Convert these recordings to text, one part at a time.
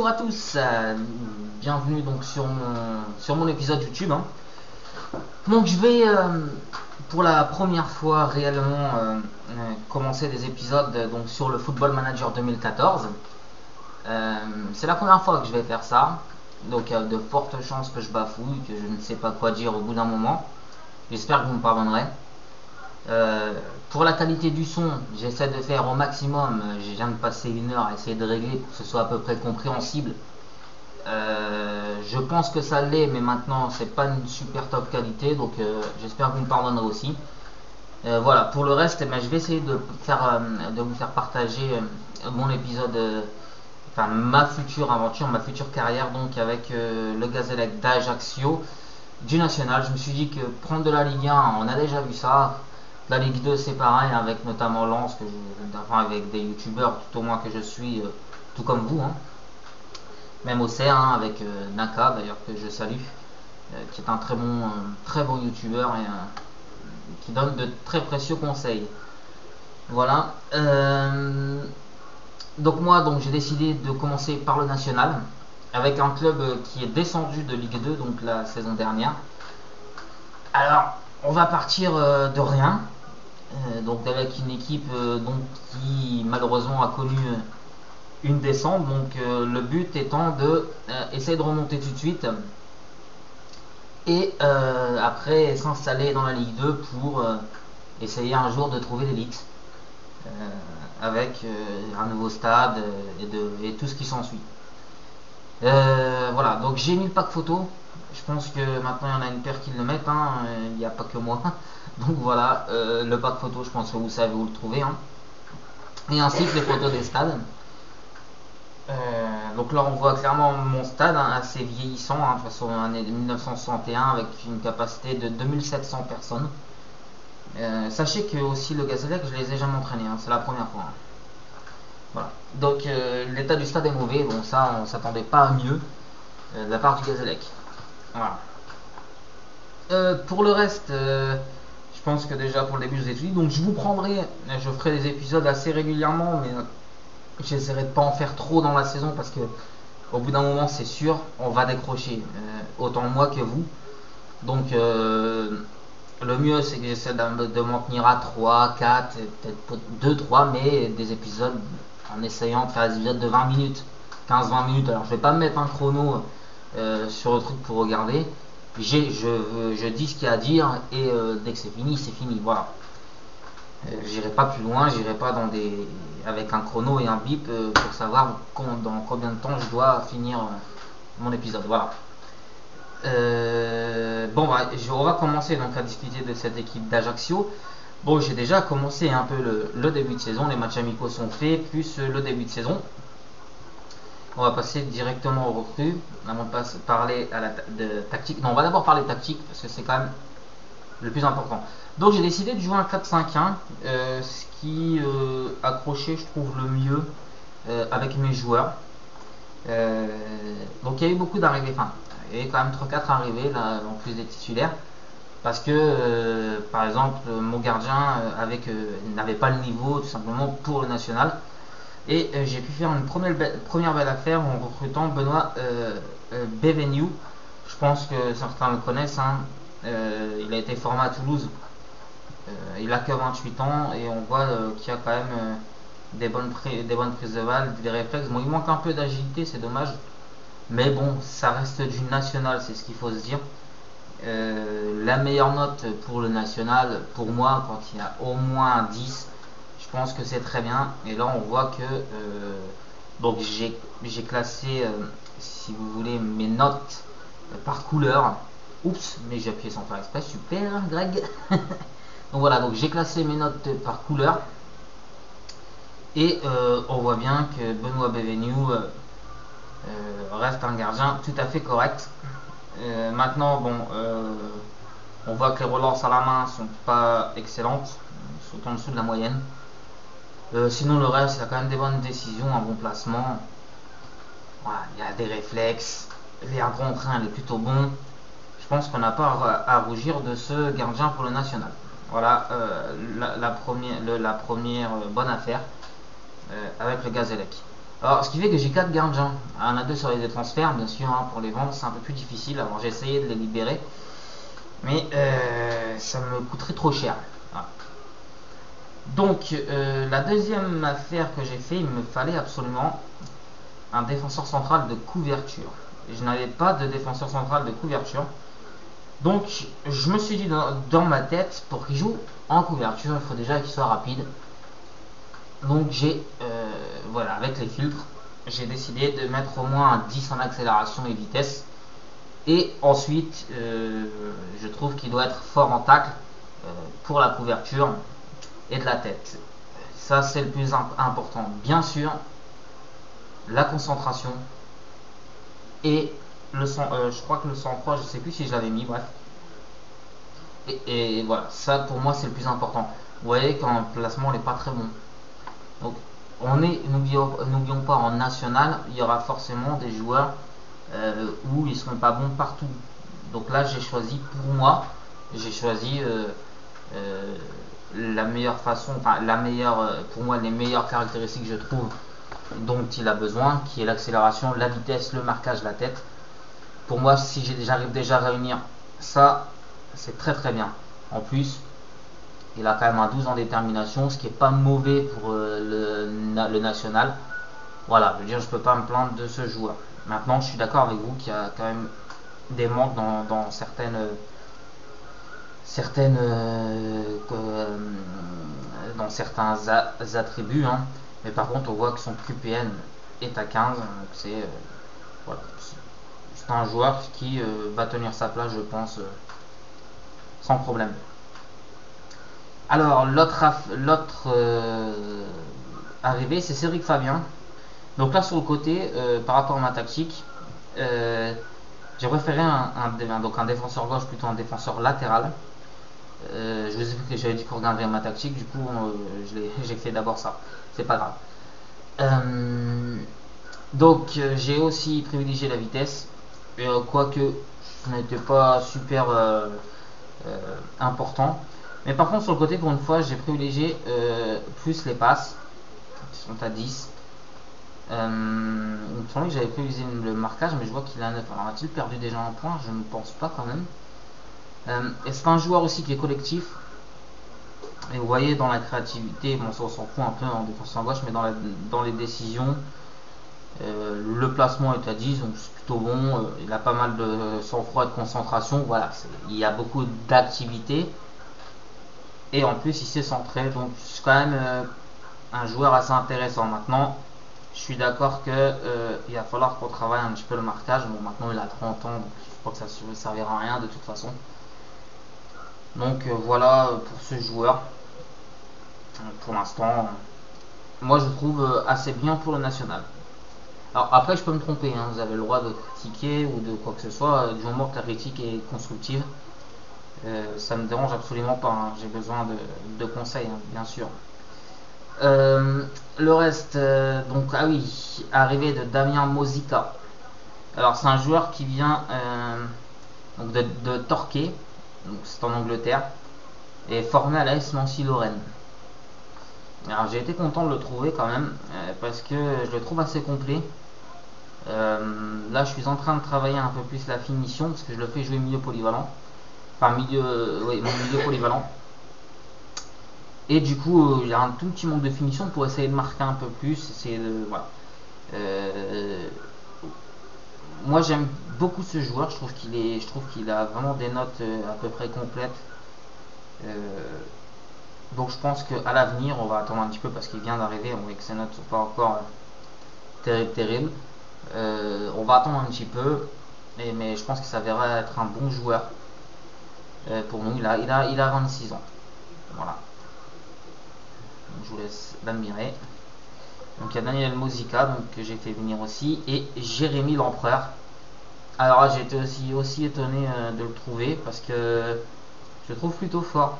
Bonjour à tous, bienvenue donc sur mon épisode YouTube, hein. Donc je vais pour la première fois réellement commencer des épisodes donc sur le Football Manager 2014. C'est la première fois que je vais faire ça, donc il y a de fortes chances que je bafouille, que je ne sais pas quoi dire au bout d'un moment. J'espère que vous me pardonnerez. Pour la qualité du son, j'essaie de faire au maximum. Je viens de passer une heure à essayer de régler pour que ce soit à peu près compréhensible. Je pense que ça l'est, mais maintenant c'est pas une super top qualité, donc j'espère que vous me pardonnerez aussi. Voilà, pour le reste, eh ben, je vais essayer de vous faire partager mon épisode, enfin ma future aventure, ma future carrière, donc avec le Gazélec d'Ajaccio du National. Je me suis dit que prendre de la Ligue 1, on a déjà vu ça. La Ligue 2 c'est pareil, avec notamment Lens, enfin avec des youtubeurs tout au moins que je suis, tout comme vous, hein. Même au CER, hein, avec Naka d'ailleurs que je salue, qui est un très bon youtubeur et qui donne de très précieux conseils. Voilà. Donc moi donc j'ai décidé de commencer par le national avec un club qui est descendu de Ligue 2 donc la saison dernière. Alors on va partir de rien, donc avec une équipe donc qui malheureusement a connu une descente, donc le but étant de essayer de remonter tout de suite et après s'installer dans la Ligue 2 pour essayer un jour de trouver l'élite avec un nouveau stade et tout ce qui s'ensuit. Voilà, donc j'ai mis le pack photo. Je pense que maintenant il y en a une paire qui le mettent, hein, il n'y a pas que moi. Donc voilà, le pack photo, je pense que vous savez où le trouver, hein. Et ainsi que les photos des stades. Donc là on voit clairement mon stade, hein, assez vieillissant, hein, de toute façon année 1961 avec une capacité de 2700 personnes. Sachez que aussi le Gazélec je les ai jamais entraînés, hein, c'est la première fois, hein. Voilà. Donc l'état du stade est mauvais, bon ça on s'attendait pas à mieux de la part du Gazélec. Voilà. Pour le reste, je pense que déjà pour le début je vous ai tout dit, donc je ferai des épisodes assez régulièrement, mais j'essaierai de pas en faire trop dans la saison parce que au bout d'un moment c'est sûr on va décrocher, autant moi que vous. Donc le mieux c'est que j'essaie de m'en tenir à 3, 4, peut-être 2, 3, mais des épisodes en essayant de faire des épisodes de 20 minutes, 15-20 minutes. Alors je vais pas me mettre un chrono sur le truc pour regarder. Je dis ce qu'il y a à dire et dès que c'est fini, voilà. J'irai pas plus loin, j'irai pas avec un chrono et un bip pour savoir dans combien de temps je dois finir mon épisode. Voilà. Bon, bah, on va commencer donc à discuter de cette équipe d'Ajaccio. Bon, j'ai déjà commencé un peu le début de saison, les matchs amicaux sont faits, plus le début de saison. On va passer directement aux recrues. On va parler de tactique. Non, on va d'abord parler tactique parce que c'est quand même le plus important. Donc j'ai décidé de jouer un 4-5-1, ce qui accrochait je trouve le mieux avec mes joueurs. Donc il y a eu beaucoup d'arrivées, enfin il y avait quand même 3-4 arrivées là, en plus des titulaires. Parce que par exemple mon gardien n'avait pas le niveau tout simplement pour le national. Et j'ai pu faire une première belle affaire en recrutant Benoît Bévenu. Je pense que certains le connaissent, hein. Il a été formé à Toulouse. Il a que 28 ans et on voit qu'il y a quand même des bonnes prises de balles, des réflexes. Bon, il manque un peu d'agilité, c'est dommage. Mais bon, ça reste du national, c'est ce qu'il faut se dire. La meilleure note pour le national, pour moi, quand il y a au moins 10, je pense que c'est très bien. Et là, on voit que donc j'ai classé, si vous voulez, mes notes par couleur. Oups, mais j'ai appuyé sans faire exprès. Super, Greg. Donc voilà, donc j'ai classé mes notes par couleur. Et on voit bien que Benoît Bévenu reste un gardien tout à fait correct. Maintenant, bon, on voit que les relances à la main sont pas excellentes, sont en dessous de la moyenne. Sinon le reste, il y a quand même des bonnes décisions, un bon placement. Voilà, il y a des réflexes, les 1 contre 1 il est plutôt bon. Je pense qu'on n'a pas à rougir de ce gardien pour le national. Voilà la première bonne affaire avec le Gazélec. Alors, ce qui fait que j'ai 4 gardiens. On a 2 sur les transferts, bien sûr, hein, pour les vendre, c'est un peu plus difficile. Alors, j'ai essayé de les libérer, mais ça me coûterait trop cher. Voilà. Donc, la deuxième affaire que j'ai fait, il me fallait absolument un défenseur central de couverture. Je n'avais pas de défenseur central de couverture. Donc, je me suis dit dans ma tête, pour qu'il joue en couverture, il faut déjà qu'il soit rapide. Donc, voilà, avec les filtres, j'ai décidé de mettre au moins un 10 en accélération et vitesse. Et ensuite, je trouve qu'il doit être fort en tacle pour la couverture et de la tête. Ça, c'est le plus important. Bien sûr, la concentration et je crois que le sang-froid, je sais plus si je l'avais mis, bref. Et voilà, ça pour moi c'est le plus important. Vous voyez quand le placement n'est pas très bon. Donc n'oublions pas, en national, il y aura forcément des joueurs où ils seront pas bons partout. Donc là j'ai choisi pour moi, j'ai choisi la meilleure façon, enfin la meilleure, pour moi les meilleures caractéristiques je trouve dont il a besoin, qui est l'accélération, la vitesse, le marquage, la tête. Pour moi, si j'arrive déjà à réunir ça, c'est très très bien. En plus, il a quand même un 12 en détermination, ce qui est pas mauvais pour le national. Voilà, je veux dire, je peux pas me plaindre de ce joueur. Maintenant, je suis d'accord avec vous qu'il y a quand même des manques dans dans certains attributs, hein. Mais par contre, on voit que son QPN est à 15, donc voilà, c'est un joueur qui va tenir sa place, je pense, sans problème. Alors, l'autre arrivé, c'est Cédric Fabien. Donc là, sur le côté, par rapport à ma tactique, j'ai préféré donc un défenseur gauche plutôt un défenseur latéral. Je vous ai dit que j'avais dit qu'on regarderait ma tactique, du coup, j'ai fait d'abord ça. C'est pas grave. Donc, j'ai aussi privilégié la vitesse, quoique ce n'était pas super important. Mais par contre, sur le côté, pour une fois, j'ai privilégié plus les passes, qui sont à 10. Il me semblait que j'avais privilégié le marquage, mais je vois qu'il est à 9. Alors, a-t-il perdu déjà un point? Je ne pense pas quand même. Et c'est un joueur aussi qui est collectif. Et vous voyez, dans la créativité, bon, ça on s'en fout un peu en défense en gauche, mais dans les décisions, le placement est à 10, donc c'est plutôt bon. Il a pas mal de sang-froid et de concentration. Voilà, il y a beaucoup d'activité. Et en plus, il s'est centré, donc c'est quand même un joueur assez intéressant. Maintenant, je suis d'accord que il va falloir qu'on travaille un petit peu le marquage. Bon, maintenant il a 30 ans, donc je crois que ça ne servira à rien de toute façon. Donc voilà pour ce joueur. Pour l'instant, moi je trouve assez bien pour le national. Alors après, je peux me tromper, hein, vous avez le droit de critiquer ou de quoi que ce soit, du moment que la critique est constructive. Ça me dérange absolument pas, hein. J'ai besoin de conseils, hein, bien sûr. Le reste, donc, ah oui, arrivé de Damien Mosica. Alors, c'est un joueur qui vient donc de Torquay, donc c'est en Angleterre, et formé à l'AS Nancy-Lorraine. Alors, j'ai été content de le trouver quand même, parce que je le trouve assez complet. Là, je suis en train de travailler un peu plus la finition, parce que je le fais jouer milieu polyvalent. Enfin, oui, milieu polyvalent. Et du coup, il y a un tout petit manque de finition pour essayer de marquer un peu plus. Voilà. Euh, Moi, j'aime beaucoup ce joueur. Je trouve qu'il a vraiment des notes à peu près complètes. Euh, donc, je pense qu'à l'avenir, on va attendre un petit peu parce qu'il vient d'arriver. On voit que ses notes sont pas encore terribles. On va attendre un petit peu, mais je pense que ça verra être un bon joueur pour nous. Il a 26 ans. Voilà. Je vous laisse l'admirer. Donc il y a Daniel Mosica donc, que j'ai fait venir aussi et Jérémy l'Empereur. Alors là j'ai été aussi étonné de le trouver parce que je le trouve plutôt fort.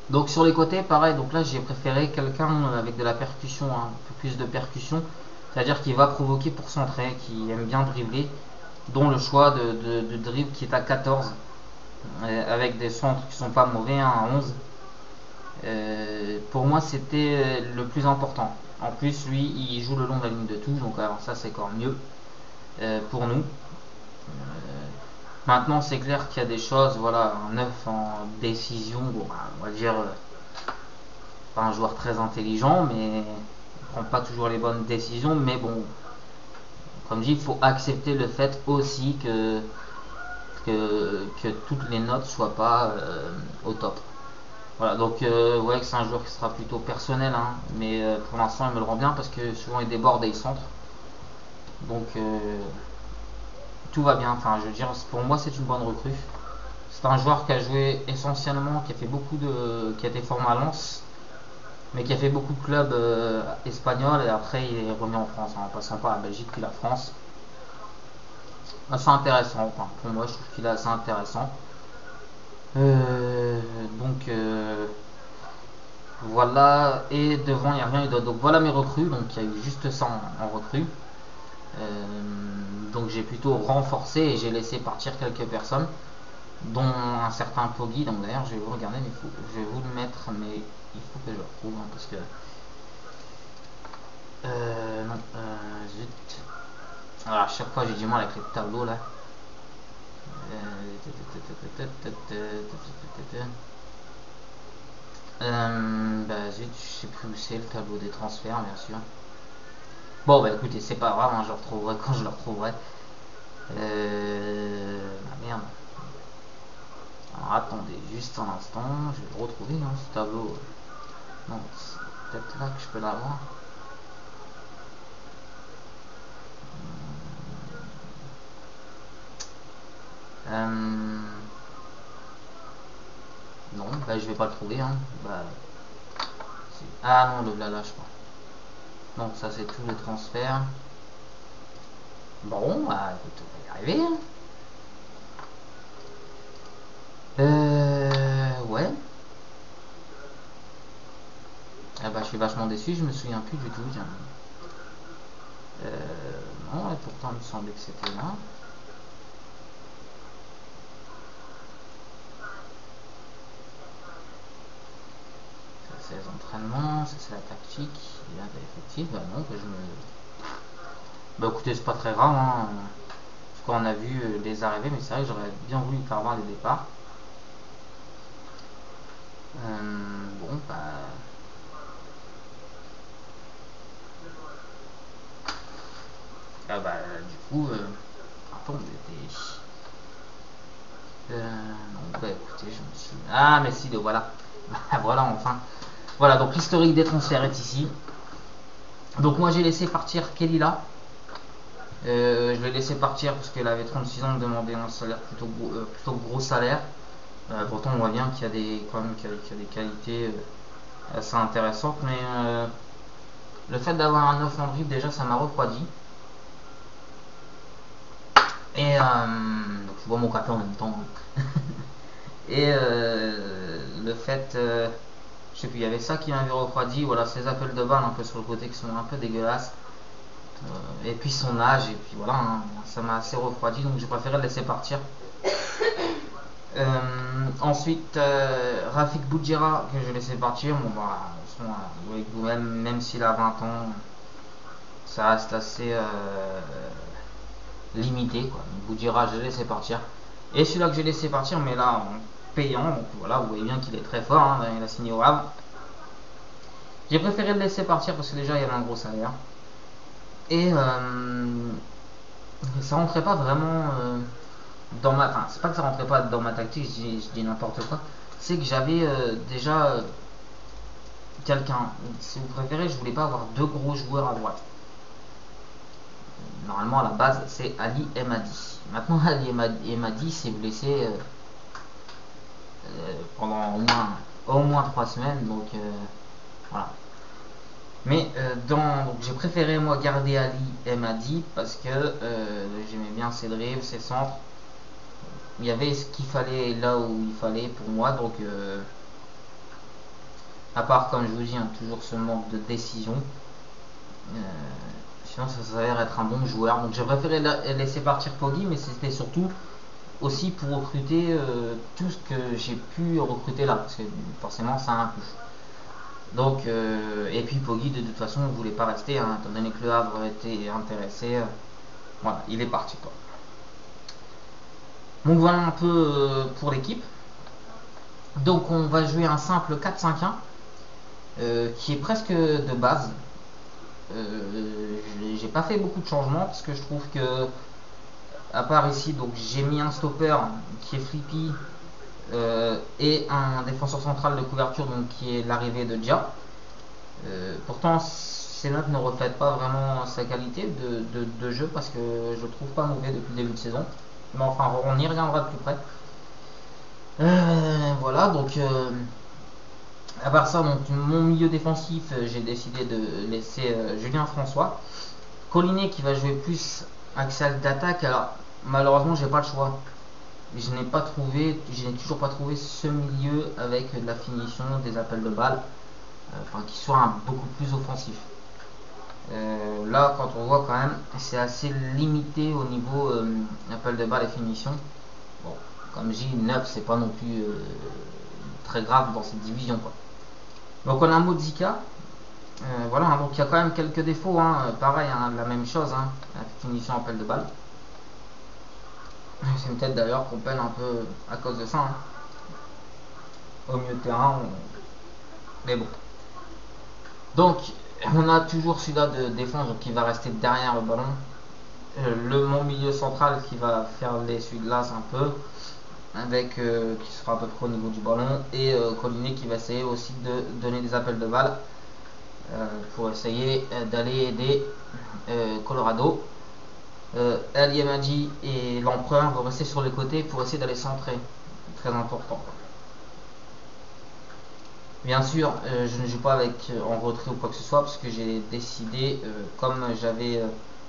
Donc sur les côtés pareil, donc là j'ai préféré quelqu'un avec de la percussion, hein, un peu plus de percussion, c'est-à-dire qui va provoquer pour centrer, qui aime bien dribbler, dont le choix de dribble qui est à 14 avec des centres qui sont pas mauvais, hein, à 11. Pour moi, c'était le plus important. En plus, lui, il joue le long de la ligne de touche, donc alors ça c'est encore mieux pour nous. Maintenant, c'est clair qu'il y a des choses, voilà, un 9 en décision, bon, bah, on va dire, pas un joueur très intelligent, mais il prend pas toujours les bonnes décisions, mais bon, comme je dis, il faut accepter le fait aussi que toutes les notes soient pas au top. Voilà, donc ouais, c'est un joueur qui sera plutôt personnel, hein, mais pour l'instant, il me le rend bien parce que souvent il déborde et il centre. Donc tout va bien. Enfin, je veux dire, pour moi, c'est une bonne recrue. C'est un joueur qui a joué essentiellement, qui a fait beaucoup qui a été formé à Lens, mais qui a fait beaucoup de clubs espagnols et après il est remis en France, hein, en passant par la Belgique puis la France. Assez intéressant. Enfin, pour moi, je trouve qu'il est assez intéressant. Euh, donc voilà, et devant il n'y a rien eu d'autre. Donc voilà mes recrues, donc il y a eu juste ça en recrues. Euh, donc j'ai plutôt renforcé et j'ai laissé partir quelques personnes, dont un certain Poggi. Donc d'ailleurs je vais vous regarder, mais je vais vous le mettre, mais il faut que je le retrouve hein, parce que non, zut. Alors, à chaque fois j'ai du mal avec les tableaux là. Bah zut, je sais plus où c'est le tableau des transferts, bien sûr. Bon, bah écoutez, c'est pas grave, hein, je le retrouverai quand je le retrouverai. Ah merde. Alors attendez juste un instant, je vais le retrouver, hein, ce tableau. Non, c'est peut-être là que je peux l'avoir. Non, bah je vais pas le trouver, hein. Bah, ah non, le là, je crois. Donc ça c'est tous les transferts. Bon, bah écoute, on va y arriver. Hein. Ouais. Ah bah je suis vachement déçu, je me souviens plus du tout. Non, et pourtant il me semblait que c'était là. Ça c'est les entraînements, ça c'est la tactique. Et là, bah, effectif, bah non, que je me. Bah écoutez, c'est pas très grave, hein. Parce qu'on a vu les arrivées, mais c'est vrai que j'aurais bien voulu faire voir les départs. Bon, bah. Ah bah, du coup, attends, non, bah écoutez, je me suis. Ah, mais si, voilà. Voilà, enfin. Voilà, donc l'historique des transferts est ici. Donc moi j'ai laissé partir Kelly là. Je l'ai laissé partir parce qu'elle avait 36 ans, demandait un salaire plutôt gros salaire. Pourtant on voit bien qu'il y a quand même qu'il y a des qualités assez intéressantes, mais le fait d'avoir un 9 en dribble déjà ça m'a refroidi. Et donc je bois mon café en même temps. Et le fait, je sais plus, il y avait ça qui m'avait refroidi, voilà, ces appels de balles un peu sur le côté qui sont un peu dégueulasses. Et puis son âge, et puis voilà, hein, ça m'a assez refroidi, donc j'ai préféré le laisser partir. Ensuite, Rafik Boudjira, que je laissais partir, bon bah, avec vous-même, même s'il a 20 ans, ça reste assez limité, quoi. Boudjira, je l'ai laissé partir. Et celui-là que j'ai laissé partir, mais là, en payant, donc voilà, vous voyez bien qu'il est très fort, hein, il a signé au Havre. J'ai préféré le laisser partir parce que déjà, il y avait un gros salaire. Et ça rentrait pas vraiment dans ma. Enfin, c'est pas que ça rentrait pas dans ma tactique, je dis n'importe quoi. C'est que j'avais déjà quelqu'un. Si vous préférez, je voulais pas avoir deux gros joueurs à droite. Normalement, à la base, c'est Ali Emadi. Maintenant, Ali Emadi s'est blessé pendant au moins 3 semaines, donc voilà. Mais donc j'ai préféré moi garder Ali Emadi parce que j'aimais bien ses dribbles, ses centres. Il y avait ce qu'il fallait là où il fallait pour moi, donc à part comme je vous dis, hein, toujours ce manque de décision. Euh, Sinon ça s'avère être un bon joueur. Donc j'ai préféré laisser partir Poggi, mais c'était surtout aussi pour recruter tout ce que j'ai pu recruter là, parce que forcément ça a un coût. Donc, et puis Poggi de toute façon ne voulait pas rester, hein, étant donné que le Havre était intéressé. Voilà, il est parti quoi. Donc voilà un peu pour l'équipe. Donc on va jouer un simple 4-5-1 qui est presque de base. J'ai pas fait beaucoup de changements parce que je trouve que à part ici, donc j'ai mis un stopper qui est Flippy et un défenseur central de couverture donc qui est l'arrivée de Dia. Pourtant ces notes ne reflètent pas vraiment sa qualité de jeu parce que je le trouve pas mauvais depuis le début de saison. Mais enfin on y reviendra de plus près. Voilà donc à part ça, donc mon milieu défensif, j'ai décidé de laisser Julien François. Collinet qui va jouer plus axial d'attaque. Alors malheureusement j'ai pas le choix. Je n'ai toujours pas trouvé ce milieu avec de la finition, des appels de balles, enfin qui soit beaucoup plus offensif. Là quand on voit quand même, c'est assez limité au niveau appel de balles et finition. Bon, comme je dis, 9 c'est pas non plus très grave dans cette division quoi. Donc on a Modica. Voilà, hein, donc il y a quand même quelques défauts, hein, pareil, hein, la même chose, hein, la finition appel de balle. C'est peut-être d'ailleurs qu'on peine un peu à cause de ça, hein. Au milieu de terrain, mais bon. Donc on a toujours celui-là de défense donc qui va rester derrière le ballon. Mon milieu central qui va faire l'essuie-glace un peu, avec qui sera à peu près au niveau du ballon, et Collinet qui va essayer aussi de donner des appels de balles pour essayer d'aller aider Colorado. El Yemadi et l'empereur vont rester sur les côtés pour essayer d'aller centrer. Très important. Bien sûr, je ne joue pas avec en retrait ou quoi que ce soit parce que j'ai décidé, comme j'avais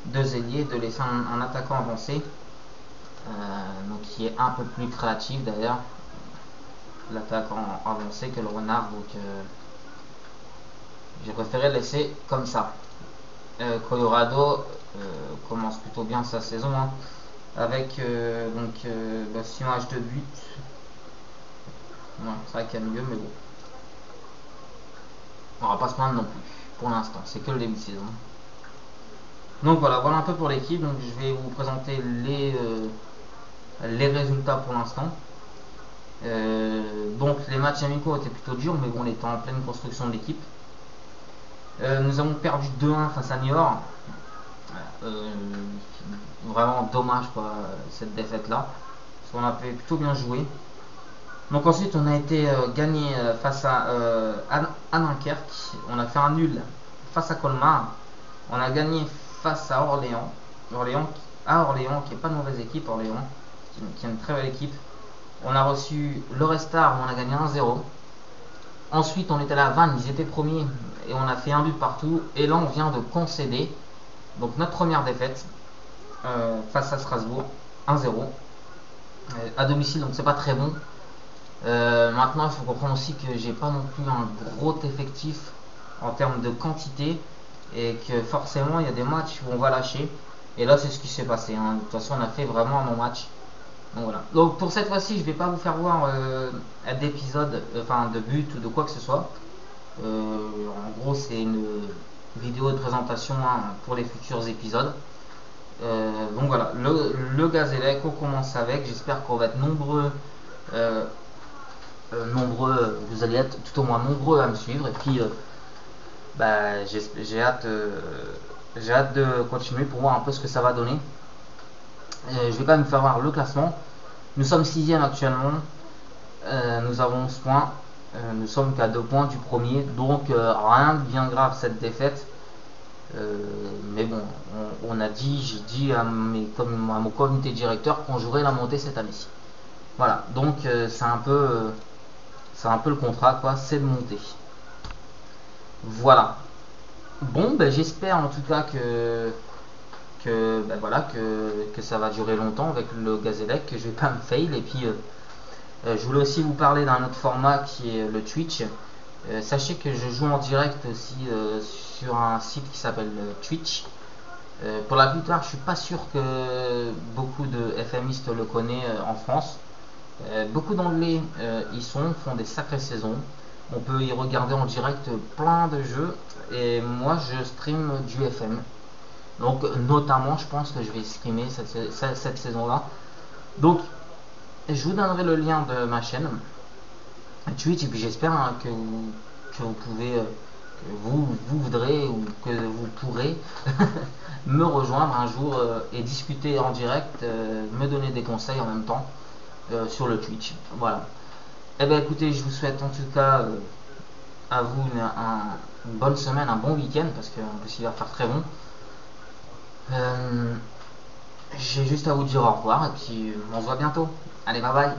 deux ailiers, de laisser un attaquant avancé, donc qui est un peu plus créatif d'ailleurs, l'attaquant avancé que le renard. Donc j'ai préféré le laisser comme ça. Colorado commence plutôt bien sa saison, hein, avec donc 6 matchs de but. Ouais, c'est vrai qu'il y a mieux, mais bon. On va pas se plaindre non plus pour l'instant, c'est que le début de saison. Donc voilà un peu pour l'équipe. Donc je vais vous présenter les résultats pour l'instant. Donc les matchs amicaux étaient plutôt durs, mais bon, on était en pleine construction de l'équipe. Nous avons perdu 2-1 face à Niort. Vraiment dommage quoi, cette défaite là, parce qu'on a plutôt bien joué. Donc ensuite on a été gagné face à Dunkerque, on a fait un nul face à Colmar, on a gagné face à Orléans, Orléans qui est pas une mauvaise équipe, Orléans qui est une très belle équipe. On a reçu le Restar où on a gagné 1-0. Ensuite on était à la Vannes, ils étaient premiers et on a fait un but partout, et là on vient de concéder donc notre première défaite face à Strasbourg, 1-0 à domicile, donc c'est pas très bon. Maintenant il faut comprendre aussi que j'ai pas non plus un gros effectif en termes de quantité et que forcément il y a des matchs où on va lâcher, et là c'est ce qui s'est passé, hein. De toute façon on a fait vraiment un bon match. Donc voilà. Donc pour cette fois-ci je vais pas vous faire voir d'épisode, enfin de but ou de quoi que ce soit. En gros c'est une vidéo de présentation, hein, pour les futurs épisodes. Donc voilà, le Gazélec, on commence avec. J'espère qu'on va être nombreux, vous allez être tout au moins nombreux à me suivre. Et puis, j'ai hâte de continuer pour voir un peu ce que ça va donner. Je vais quand même faire voir le classement. Nous sommes 6e actuellement. Nous avons 11 points. Nous sommes qu'à 2 points du premier. Donc rien de bien grave cette défaite. Mais bon, j'ai dit à mon comité directeur qu'on jouerait la montée cette année-ci. Voilà, donc c'est un peu le contrat quoi, c'est de monter. Voilà. Bon, j'espère en tout cas que ça va durer longtemps avec le Gazélec, que je vais pas me fail. Et puis je voulais aussi vous parler d'un autre format qui est le Twitch. Sachez que je joue en direct aussi sur un site qui s'appelle Twitch. Pour la plupart, je suis pas sûr que beaucoup de FMistes le connaissent en France. Beaucoup d'anglais y font des sacrées saisons. On peut y regarder en direct plein de jeux. Et moi, je stream du FM. Donc, notamment, je pense que je vais streamer cette saison-là. Donc, je vous donnerai le lien de ma chaîne Twitch. Et puis, j'espère que vous pouvez, que vous voudrez ou que vous pourrez me rejoindre un jour et discuter en direct, me donner des conseils en même temps sur le Twitch. Voilà. Eh bien, écoutez, je vous souhaite en tout cas à vous une bonne semaine, un bon week-end, parce qu'en plus il va faire très bon. J'ai juste à vous dire au revoir et puis on se voit bientôt. Allez, bye bye.